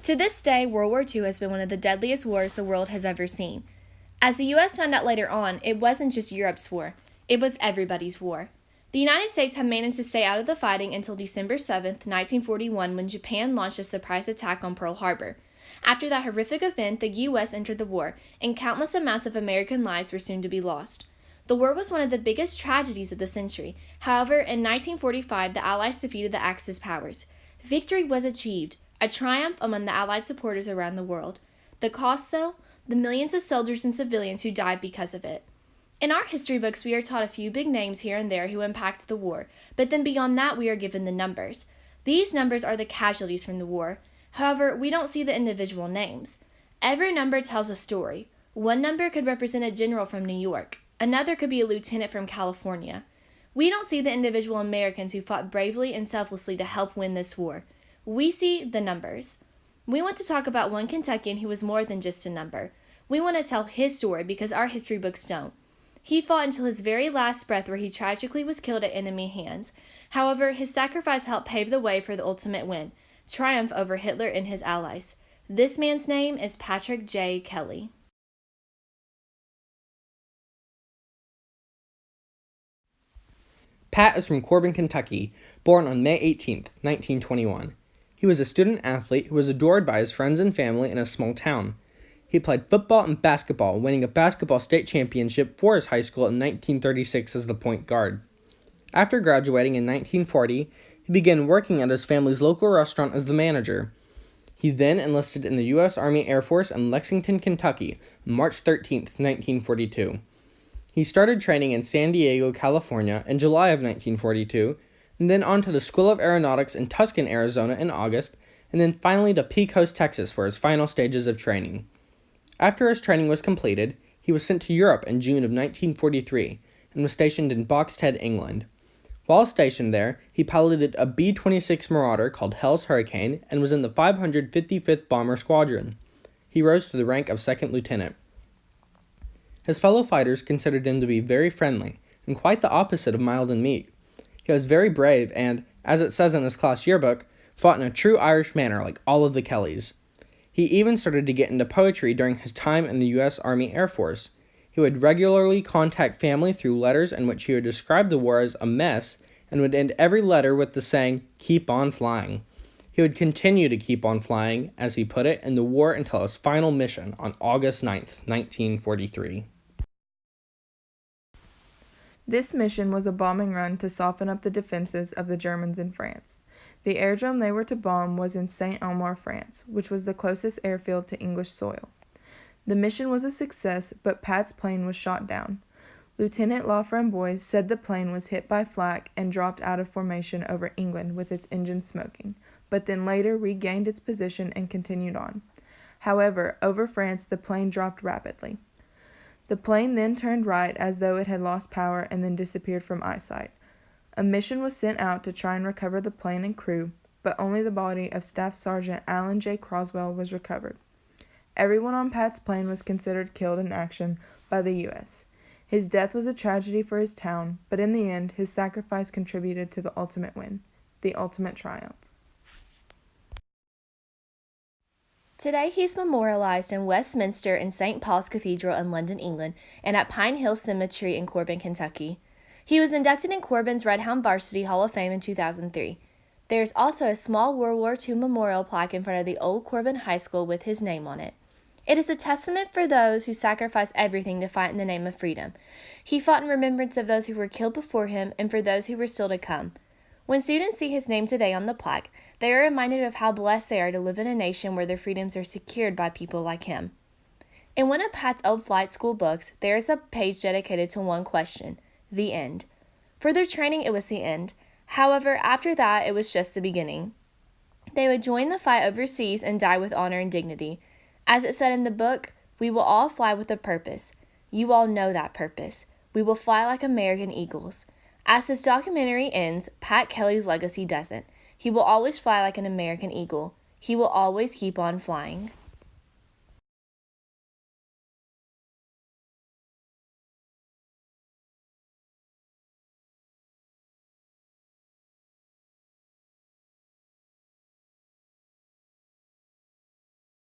To this day, World War II has been one of the deadliest wars the world has ever seen. As the U.S. found out later on, it wasn't just Europe's war, it was everybody's war. The United States had managed to stay out of the fighting until December 7, 1941, when Japan launched a surprise attack on Pearl Harbor. After that horrific event, the U.S. entered the war, and countless amounts of American lives were soon to be lost. The war was one of the biggest tragedies of the century. However, in 1945, the Allies defeated the Axis powers. Victory was achieved, a triumph among the Allied supporters around the world. The cost, though? The millions of soldiers and civilians who died because of it. In our history books, we are taught a few big names here and there who impacted the war, but then beyond that, we are given the numbers. These numbers are the casualties from the war. However, we don't see the individual names. Every number tells a story. One number could represent a general from New York. Another could be a lieutenant from California. We don't see the individual Americans who fought bravely and selflessly to help win this war. We see the numbers. We want to talk about one Kentuckian who was more than just a number. We want to tell his story because our history books don't. He fought until his very last breath, where he tragically was killed at enemy hands. However, his sacrifice helped pave the way for the ultimate win, triumph over Hitler and his allies. This man's name is Patrick J. Kelly. Pat is from Corbin, Kentucky, born on May 18, 1921. He was a student athlete who was adored by his friends and family in a small town. He played football and basketball, winning a basketball state championship for his high school in 1936 as the point guard. After graduating in 1940, he began working at his family's local restaurant as the manager. He then enlisted in the U.S. Army Air Force in Lexington, Kentucky, on March 13, 1942. He started training in San Diego, California in July of 1942, and then on to the School of Aeronautics in Tucson, Arizona in August, and then finally to Pecos, Texas for his final stages of training. After his training was completed, he was sent to Europe in June of 1943 and was stationed in Boxted, England. While stationed there, he piloted a B-26 Marauder called Hell's Hurricane and was in the 555th Bomber Squadron. He rose to the rank of second lieutenant. His fellow fighters considered him to be very friendly and quite the opposite of mild and meek. He was very brave and, as it says in his class yearbook, fought in a true Irish manner like all of the Kellys. He even started to get into poetry during his time in the U.S. Army Air Force. He would regularly contact family through letters in which he would describe the war as a mess and would end every letter with the saying, "Keep on flying." He would continue to keep on flying, as he put it, in the war until his final mission on August 9th, 1943. This mission was a bombing run to soften up the defenses of the Germans in France. The airdrome they were to bomb was in Saint-Omer, France, which was the closest airfield to English soil. The mission was a success, but Pat's plane was shot down. Lieutenant Laframboise said the plane was hit by flak and dropped out of formation over England with its engine smoking, but then later regained its position and continued on. However, over France the plane dropped rapidly. The plane then turned right as though it had lost power and then disappeared from eyesight. A mission was sent out to try and recover the plane and crew, but only the body of Staff Sergeant Alan J. Croswell was recovered. Everyone on Pat's plane was considered killed in action by the U.S. His death was a tragedy for his town, but in the end, his sacrifice contributed to the ultimate win, the ultimate triumph. Today, he's memorialized in Westminster and St. Paul's Cathedral in London, England, and at Pine Hill Cemetery in Corbin, Kentucky. He was inducted in Corbin's Red Hound Varsity Hall of Fame in 2003. There is also a small World War II memorial plaque in front of the old Corbin High School with his name on it. It is a testament for those who sacrificed everything to fight in the name of freedom. He fought in remembrance of those who were killed before him and for those who were still to come. When students see his name today on the plaque, they are reminded of how blessed they are to live in a nation where their freedoms are secured by people like him. In one of Pat's old flight school books, there is a page dedicated to one question: the end. For their training, it was the end. However, after that, it was just the beginning. They would join the fight overseas and die with honor and dignity. As it said in the book, we will all fly with a purpose. You all know that purpose. We will fly like American eagles. As this documentary ends, Pat Kelly's legacy doesn't. He will always fly like an American eagle. He will always keep on flying.